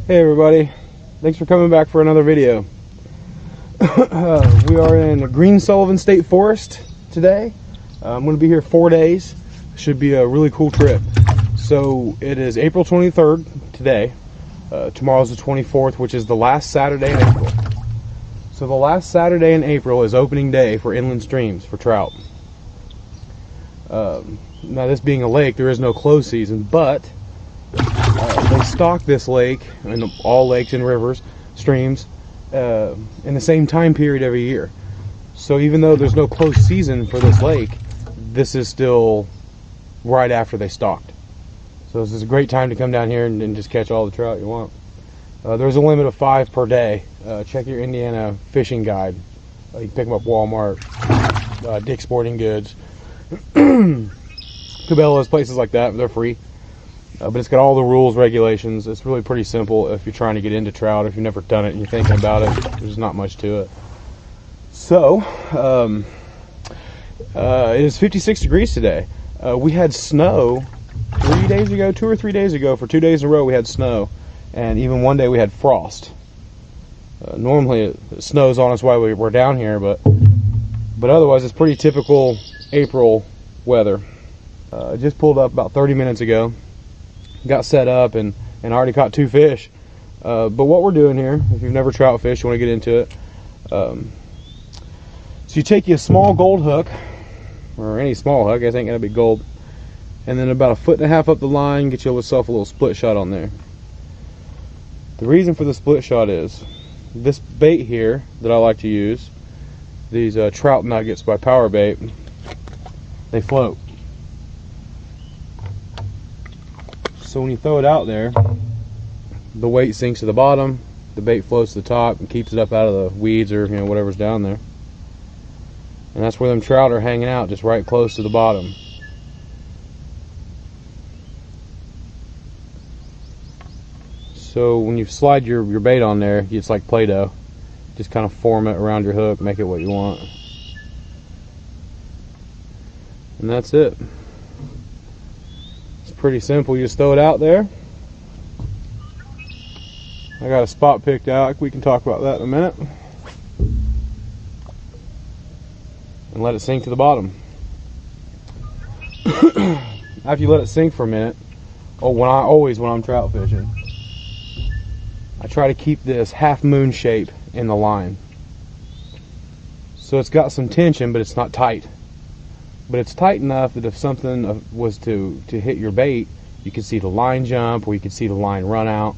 Hey everybody, thanks for coming back for another video. We are in Greene Sullivan State Forest today. I'm going to be here 4 days. Should be a really cool trip. So it is April 23rd today. Tomorrow's the 24th, which is the last Saturday in April. So the last Saturday in April is opening day for inland streams for trout. Now this being a lake, there is no close season, but they stock this lake, and all lakes and rivers, streams, in the same time period every year. So even though there's no close season for this lake, this is still right after they stocked. So this is a great time to come down here and just catch all the trout you want. There's a limit of 5 per day. Check your Indiana fishing guide. You can pick them up Walmart, Dick's Sporting Goods, Cabela's, places like that. They're free. But it's got all the rules, regulations. It's really pretty simple if you're trying to get into trout. If you've never done it and you're thinking about it, there's not much to it. So, it is 56 degrees today. We had snow 3 days ago, 2 or 3 days ago. For 2 days in a row we had snow. And even one day we had frost. Normally it snows on us while we're down here, but otherwise it's pretty typical April weather. I just pulled up about 30 minutes ago. Got set up and already caught 2 fish. But what we're doing here, if you've never trout fished, you want to get into it. So you take you a small gold hook, or any small hook, I think that'd be gold, and then about 1.5 feet up the line, get yourself a little split shot on there. The reason for the split shot is this bait here that I like to use, these trout nuggets by Power Bait, they float. So when you throw it out there, the weight sinks to the bottom, the bait floats to the top and keeps it up out of the weeds or whatever's down there. And that's where them trout are hanging out, just right close to the bottom. So when you slide your bait on there, it's like Play-Doh. Just kind of form it around your hook, make it what you want. And that's it. Pretty simple. You just throw it out there. I got a spot picked out. We can talk about that in a minute. And let it sink to the bottom. After you let it sink for a minute, when I'm trout fishing, I try to keep this half moon shape in the line. So it's got some tension, but it's not tight. But it's tight enough that if something was to hit your bait, you can see the line jump, or you can see the line run out.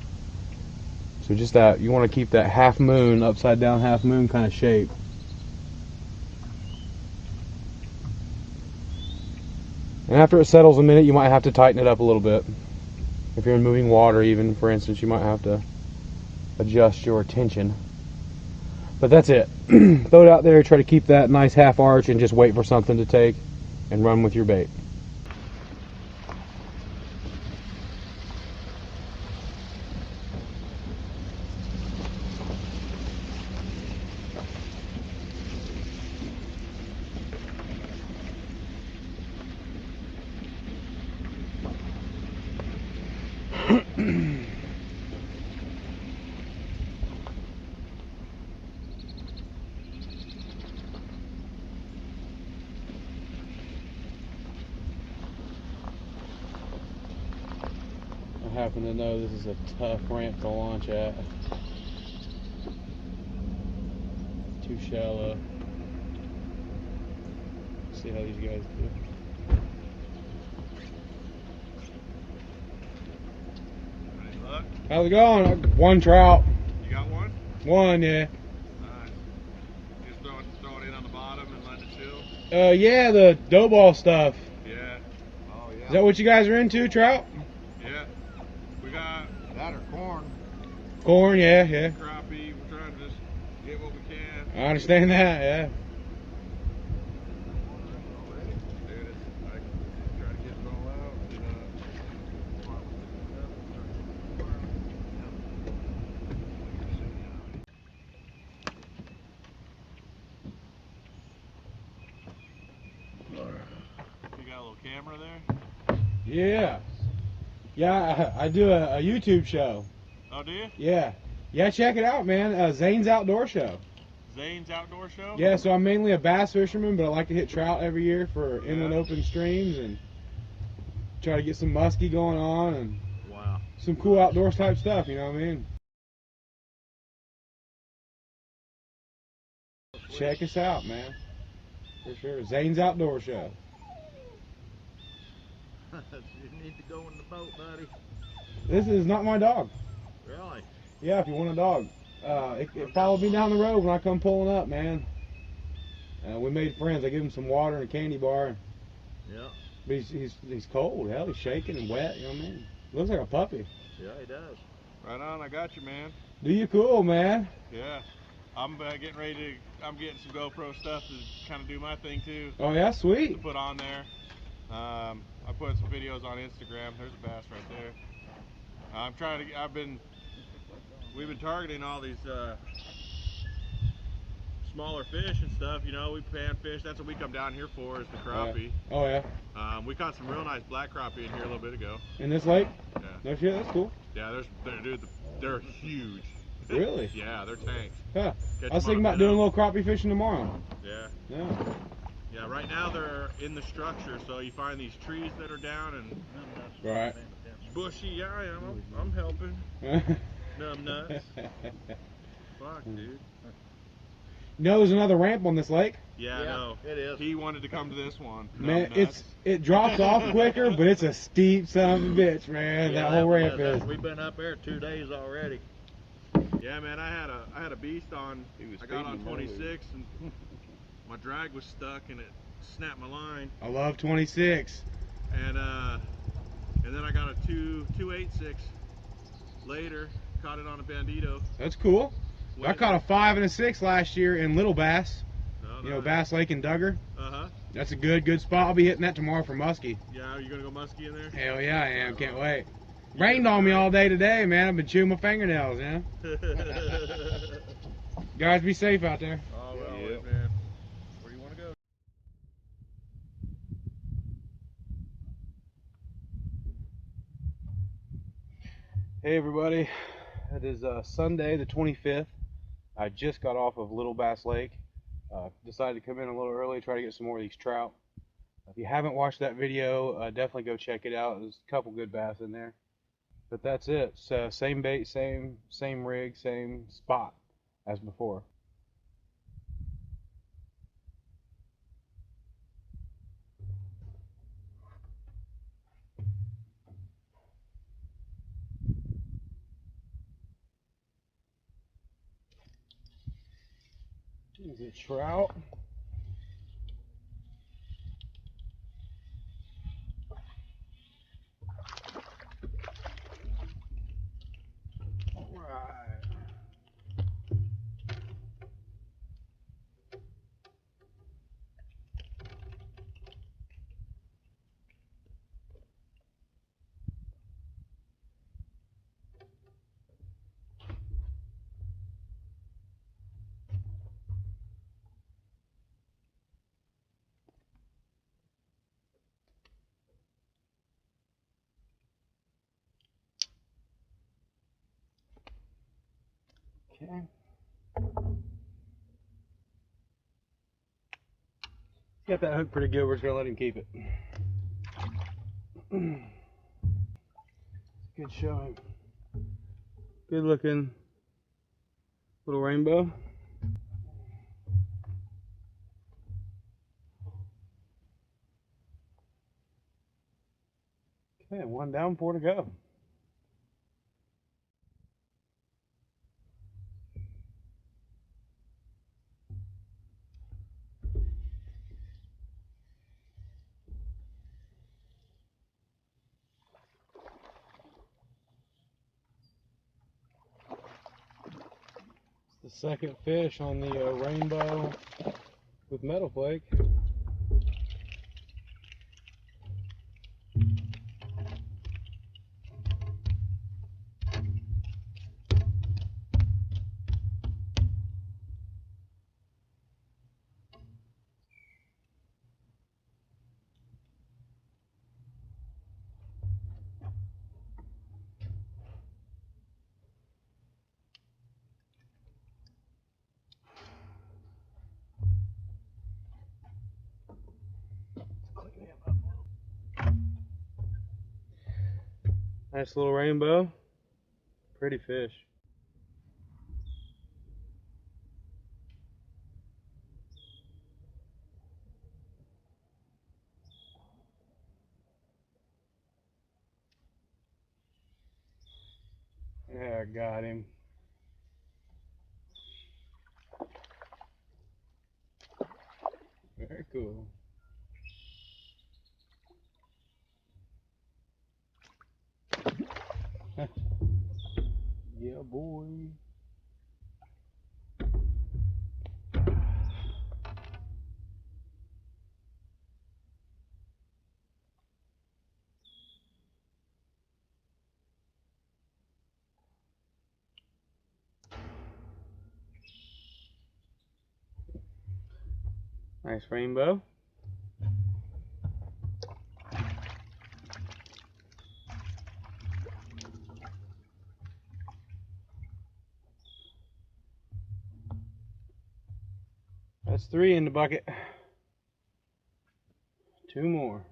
So just that, you want to keep that half moon, upside down half moon kind of shape. And after it settles a minute, you might have to tighten it up a little bit. If you're in moving water even, for instance, you might have to adjust your tension. But that's it. Throw it out there, try to keep that nice half arch, and just wait for something to take and run with your bait. I happen to know this is a tough ramp to launch at. Too shallow. See how these guys do. Any luck? How's it going? 1 trout. You got one? 1, yeah. Nice. Just throw it in on the bottom and let it chill? Yeah, the dough ball stuff. Yeah. Oh, yeah. Is that what you guys are into, trout? Yeah. We got that or corn. Corn, yeah. Crappie. We're trying to just get what we can. I understand that, yeah. Dude, it's like, try to get it all out. You got a little camera there? Yeah. Yeah, I do a YouTube show. Oh, do you? Yeah. Yeah, check it out, man. Zane's Outdoor Show. Zane's Outdoor Show? Yeah, so I'm mainly a bass fisherman, but I like to hit trout every year for inland open streams and try to get some muskie going on and Wow. some cool outdoors type stuff, you know what I mean? Check us out, man. For sure. Zane's Outdoor Show. You need to go in the boat, buddy. This is not my dog. Really? Yeah, if you want a dog. It followed me down the road when I come pulling up, man. We made friends. I give him some water and a candy bar. Yeah. But he's cold. Hell, he's shaking and wet, you know what I mean? Looks like a puppy. Yeah, he does. Right on, I got you, man. Do you? Cool, man. Yeah. I'm getting ready to, I'm getting some GoPro stuff to kind of do my thing too. Oh, yeah, To sweet. put on there. I put some videos on Instagram. There's a bass right there. I'm trying to, we've been targeting all these smaller fish and stuff, you know. We pan fish. That's what we come down here for, is the crappie. Oh, yeah. We caught some real nice black crappie in here a little bit ago. In this lake? Yeah. No shit, that's cool. Yeah, dude, they're huge. Really? Yeah, they're tanks. Huh. Catch I was them thinking on a about doing a minnow. little crappie fishing tomorrow. Yeah. Yeah. Yeah, right now they're in the structure, so you find these trees that are down and Right. bushy. Yeah, I am. I'm helping. Numb nuts. Fuck, dude. You know there's another ramp on this lake? Yeah, no. It is. He wanted to come to this one. Man, Numb nuts. it drops off quicker, but it's a steep son of a bitch, man. Yeah, that whole one ramp is. We've been up there 2 days already. Yeah, man, I had a beast on. I got on 26 and my drag was stuck and it snapped my line. I love 26. And then I got a 286 later. Caught it on a bandito. That's cool. I caught a 5 and a 6 last year in Little Bass. Oh, You know, nice. Bass Lake and Duggar. Uh-huh. That's a good spot. I'll be hitting that tomorrow for muskie. Yeah, are you gonna go muskie in there? Hell yeah, I am. Can't wait. Rained on me all day today, man. I've been chewing my fingernails, yeah. Guys, be safe out there. All right, Yep. man. Where do you want to go? Hey everybody, it is Sunday the 25th. I just got off of Little Bass Lake. Decided to come in a little early, try to get some more of these trout. If you haven't watched that video, definitely go check it out. There's a couple good bass in there. But that's it. So, same bait, same rig, same spot as before. Is it trout? Alright. Okay. Got that hook pretty good. We're just gonna let him keep it. Good showing. Good looking little rainbow. Okay, one down, 4 to go. It's the second fish on the rainbow with metal flake. Nice little rainbow. Pretty fish. Yeah, got him. Very cool. Yeah, boy. Nice rainbow. That's 3 in the bucket. 2 more.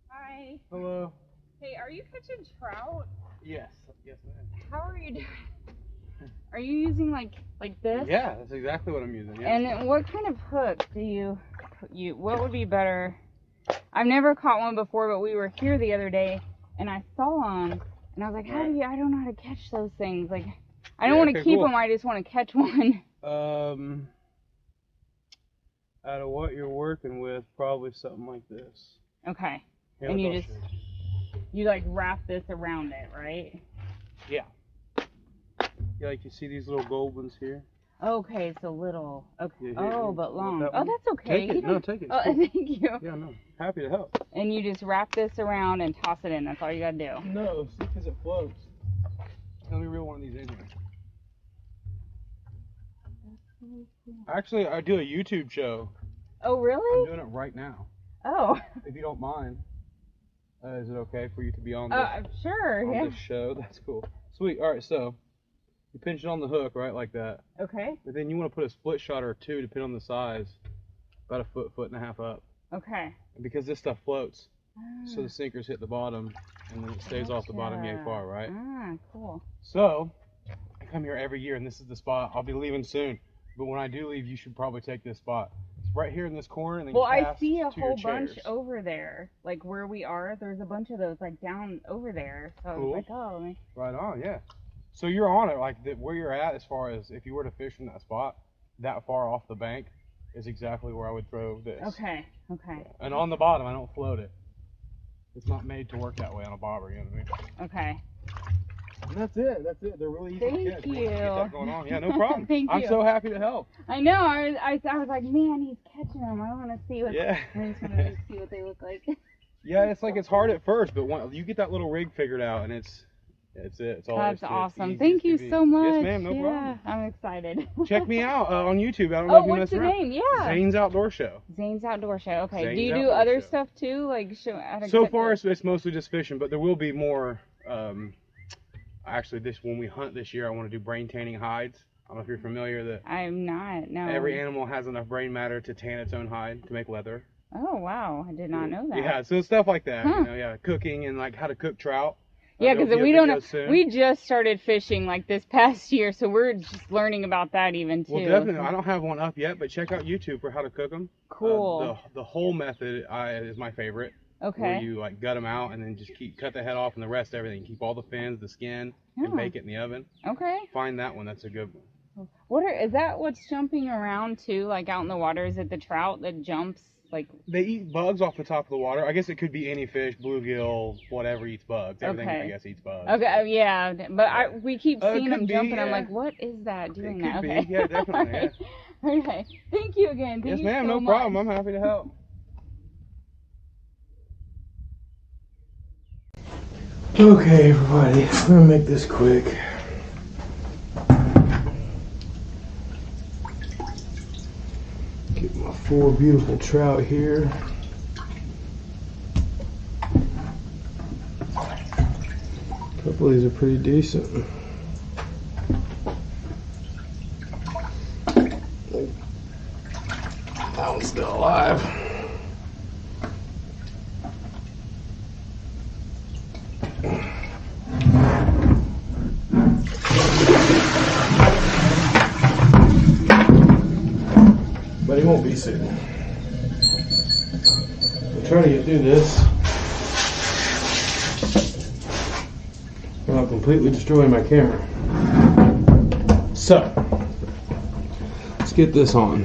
Hi. Hello. Hey, are you catching trout? Yes. Yes, ma'am. How are you doing? Are you using like this? Yeah, that's exactly what I'm using. Yeah. And what kind of hook do you what would be better? I've never caught one before, but we were here the other day and I saw them and I was like, how do you, I don't know how to catch those things. Like, I don't want to keep them, I just want to catch one. Out of what you're working with, probably something like this. Okay. Here, And look, you I'll just, show you like wrap this around it, right? Yeah. Yeah, like you see these little gold ones here? Okay, so little. Okay. Yeah, oh, but long. that Oh, one? that's okay. Take it. No, take it. It's Oh, cool. thank you. Yeah, no. Happy to help. And you just wrap this around and toss it in. That's all you gotta do. No, see, because it floats. Let me reel one of these in here. Actually, I do a YouTube show. Oh, I'm really? doing it right now. Oh. If you don't mind. Is it okay for you to be on this, Sure, on yeah. this show? That's cool. Sweet. All right, so you pinch it on the hook, right, like that. Okay. But then you want to put a split shot or two, depending on the size, about a foot, foot and a half up. Okay. And because this stuff floats, so the sinkers hit the bottom, and then it stays off the bottom yay far, right? Ah, cool. So I come here every year, and this is the spot. I'll be leaving soon, but when I do leave, you should probably take this spot. It's right here in this corner, and then Well, you I cast see a to whole your bunch chairs. over there, like where we are. There's a bunch of those like down over there. So I Cool. was like, oh, let me. Right on, yeah. So you're on it, like where you're at, as far as if you were to fish in that spot, that far off the bank is exactly where I would throw this. Okay. Okay. And on the bottom, I don't float it. It's not made to work that way on a bobber, you know what I mean? Okay. And that's it. That's it. They're really easy to catch. Thank We can get you. that going on. Yeah, no problem. Thank I'm you. so happy to help. I know. I was like, man, he's catching them. I want to see what. Yeah. I just want to see what they look like. Yeah, it's like it's hard at first, but when you get that little rig figured out, and it's it. It's all. That's it's awesome. easy Thank as you can be. so much. Yes, ma'am. No yeah, problem. I'm excited. Check me out on YouTube. I don't know if you what's mess the around. name? Yeah. Zane's Outdoor Show. Zane's Outdoor Show. Okay. Zane's do you do Outdoor other Show. stuff too? Like show how to So catch far, it? it's mostly just fishing, but there will be more. Actually, when we hunt this year, I want to do brain tanning hides. don't know if you're familiar that I'm not, no. every animal has enough brain matter to tan its own hide to make leather. Oh, wow. I did not know that. Yeah, so stuff like that, Huh. you know, yeah, cooking and like how to cook trout. Yeah, There'll because be a we don't video know. soon. We just started fishing like this past year, so we're just learning about that even too. Well, definitely. I don't have one up yet, but check out YouTube for how to cook them. Cool. The whole method is my favorite. Okay. Where you like gut them out and then just cut the head off and the rest everything. Keep all the fins, the skin, and bake it in the oven. Okay. Find that one. That's a good one. Is that what's jumping around too, like out in the water? Is it the trout that jumps? Like they eat bugs off the top of the water. I guess it could be any fish, bluegill, whatever eats bugs. Everything I guess eats bugs. Okay, yeah, but we keep seeing them jumping. Yeah. I'm like, what is that doing? It could Okay. be. Yeah, definitely. Yeah. Okay. Thank you again. Thank yes, you ma'am. so No much. problem. I'm happy to help. Okay, everybody. I'm gonna make this quick. Get my 4 beautiful trout here. A couple of these are pretty decent. That one's still alive. But he won't be soon. I'm trying to get through this. And I'll completely destroy my camera. So, let's get this on.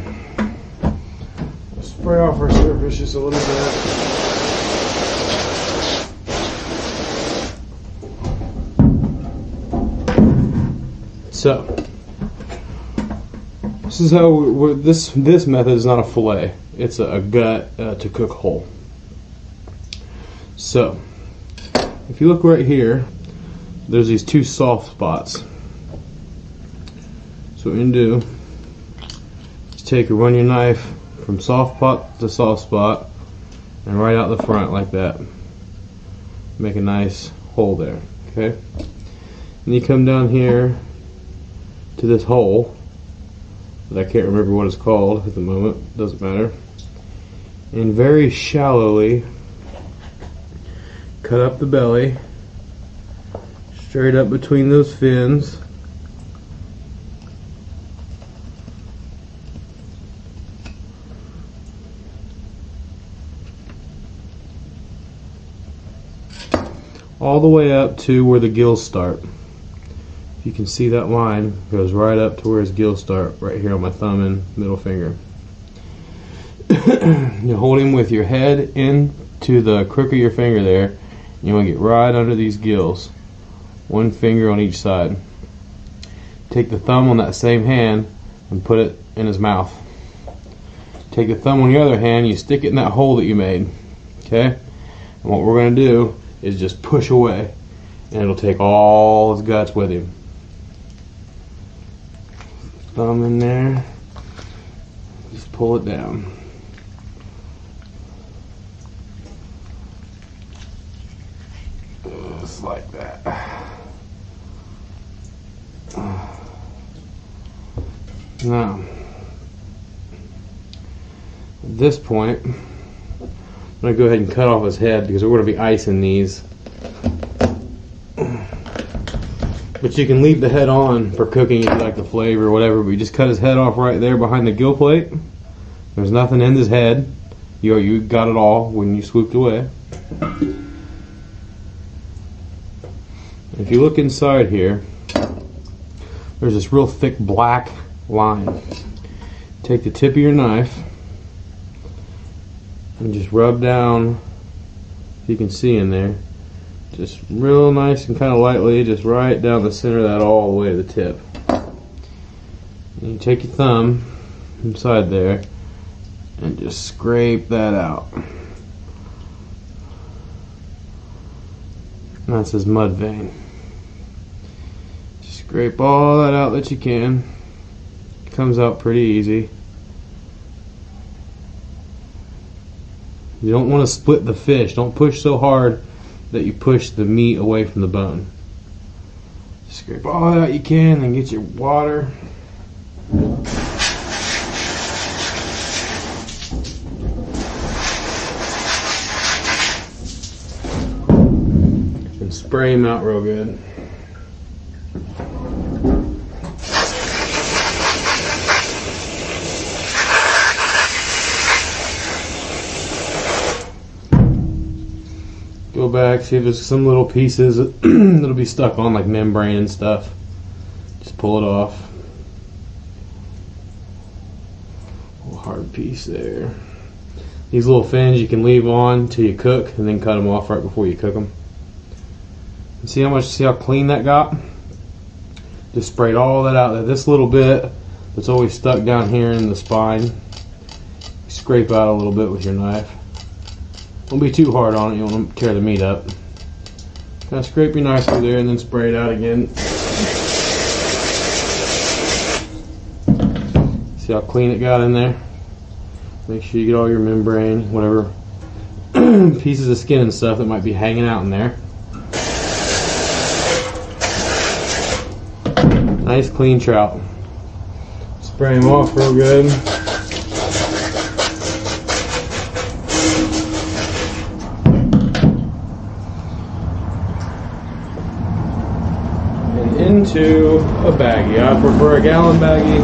Spray off our surface just a little bit. So, this is how this method is not a fillet. It's a gut to cook whole. So, if you look right here, there's these 2 soft spots. So what you can do is run your knife from soft spot to soft spot and right out the front like that. Make a nice hole there. Okay. And you come down here to this hole that I can't remember what it's called at the moment, doesn't matter, and very shallowly cut up the belly straight up between those fins, all the way up to where the gills start. You can see that line goes right up to where his gills start, right here on my thumb and middle finger. You hold him with your head into the crook of your finger there, and you want to get right under these gills, 1 finger on each side. Take the thumb on that same hand and put it in his mouth. Take the thumb on your other hand, you stick it in that hole that you made. Okay? And what we're going to do is just push away, and it'll take all his guts with him. Thumb in there, just pull it down. Just like that. Now, at this point, I'm going to go ahead and cut off his head because we're going to be icing these. But you can leave the head on for cooking if you like the flavor or whatever, but you just cut his head off right there behind the gill plate. There's nothing in his head. You got it all when you swooped away. If you look inside here, there's this real thick black line. Take the tip of your knife and just rub down, if you can see in there, just real nice and kind of lightly, just right down the center of that all the way to the tip. And you take your thumb inside there and just scrape that out. And that's his mud vein. Just scrape all that out that you can. It comes out pretty easy. You don't want to split the fish. Don't push so hard that you push the meat away from the bone. Scrape all that you can and get your water. spray him out real good. Go back, see if there's some little pieces that'll be stuck on, like membrane and stuff. Just pull it off. Little hard piece there. These little fins you can leave on till you cook, and then cut them off right before you cook them. And see how clean that got? Just sprayed all that out there. This little bit that's always stuck down here in the spine, scrape out a little bit with your knife. Don't be too hard on it, you don't want to tear the meat up. Kind of scrape you nicely there and then spray it out again. See how clean it got in there? Make sure you get all your membrane, whatever pieces of skin and stuff that might be hanging out in there. Nice clean trout. Spray them off real good. And into a baggie. I prefer a gallon baggie.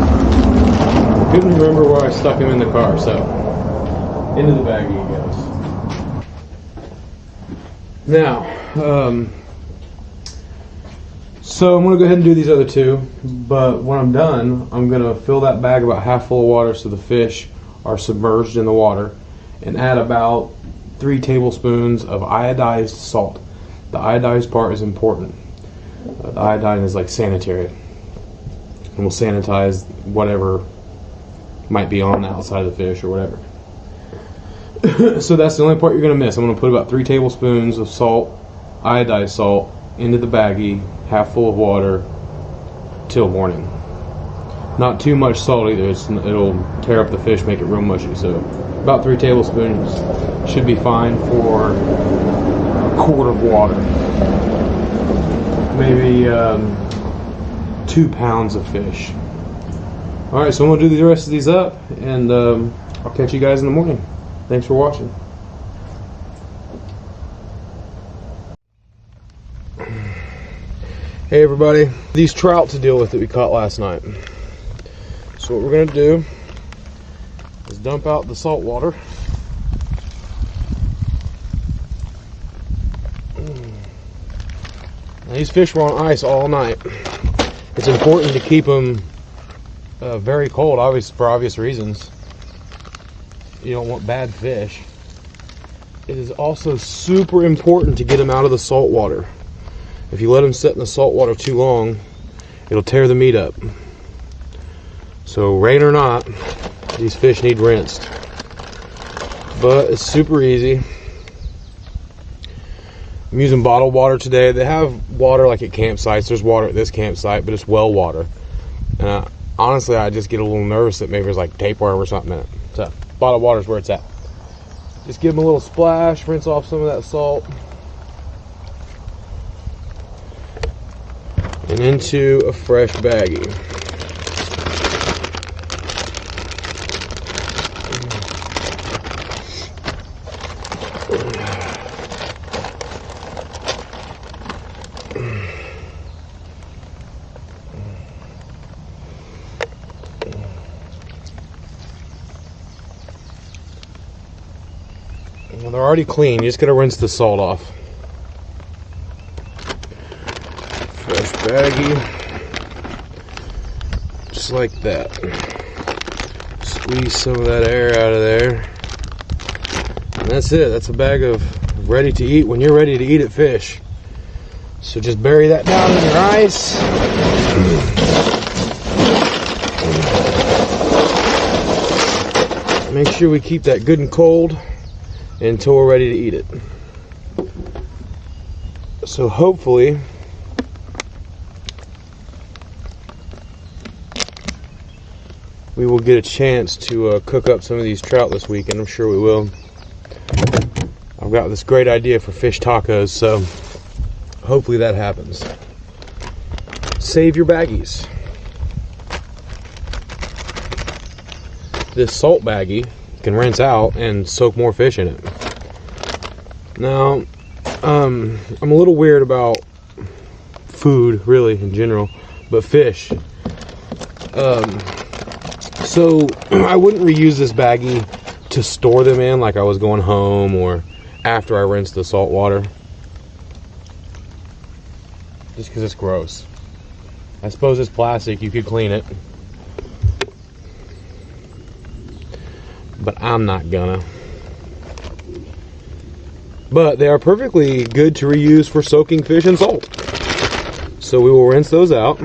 Couldn't remember where I stuck him in the car, so into the baggie he goes. Now, so I'm going to go ahead and do these other two, but when I'm done, I'm going to fill that bag about half full of water so the fish are submerged in the water, and add about 3 tablespoons of iodized salt. The iodized part is important. The iodine is like sanitary, and will sanitize whatever might be on the outside of the fish or whatever. So that's the only part you're going to miss. I'm going to put about 3 tablespoons of salt, iodized salt, into the baggie, half full of water, till morning. Not too much salt either, it'll tear up the fish, make it real mushy. So about 3 tablespoons should be fine for a quart of water. Maybe 2 pounds of fish. Alright, so I'm going to do the rest of these up, and I'll catch you guys in the morning. Thanks for watching. Hey everybody, these trout to deal with that we caught last night. So what we're going to do is dump out the salt water. Now, these fish were on ice all night. It's important to keep them very cold, for obvious reasons. You don't want bad fish. It is also super important to get them out of the salt water. If you let them sit in the salt water too long, it'll tear the meat up. So rain or not, these fish need rinsed. But it's super easy. I'm using bottled water today. They have water like at campsites. There's water at this campsite, but it's well water. And honestly, I just get a little nervous that maybe there's like tapeworm or something in it. So bottled water is where it's at. Just give them a little splash, rinse off some of that salt. And into a fresh baggie. Well, they're already clean. You just gotta rinse the salt off. Fresh baggie, just like that. Squeeze some of that air out of there, and that's it. That's a bag of ready to eat when you're ready to eat it fish. So just bury that down in your ice. Make sure we keep that good and cold until we're ready to eat it. So hopefully we will get a chance to cook up some of these trout this weekend. I'm sure we will. I've got this great idea for fish tacos, so hopefully that happens. Save your baggies. This salt baggie can rinse out and soak more fish in it. Now, I'm a little weird about food really in general, but fish. So I wouldn't reuse this baggie to store them in like I was going home or after I rinsed the salt water, just because it's gross. I suppose it's plastic, you could clean it, but I'm not gonna. But they are perfectly good to reuse for soaking fish in salt. So we will rinse those out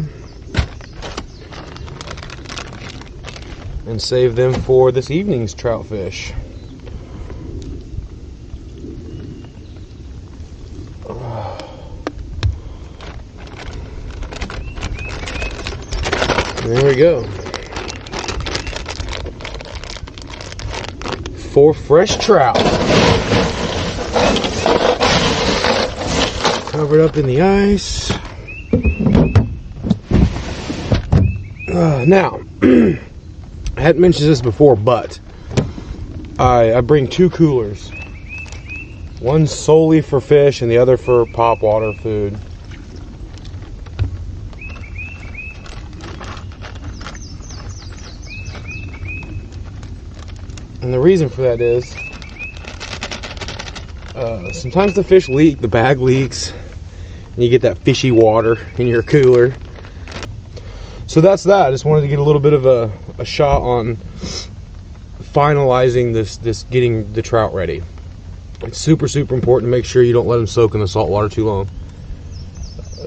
and save them for this evening's trout fish. There we go. 4 fresh trout. Covered up in the ice. Now, I hadn't mentioned this before, but I bring 2 coolers. One solely for fish and the other for pop water food. And the reason for that is sometimes the fish leak, the bag leaks, and you get that fishy water in your cooler. So that's that. I just wanted to get a little bit of a shot on finalizing this getting the trout ready. It's super important to make sure you don't let them soak in the salt water too long.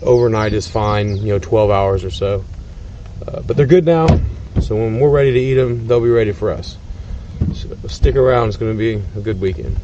Overnight is fine, 12 hours or so. But they're good now, so when we're ready to eat them, they'll be ready for us. So stick around, it's going to be a good weekend.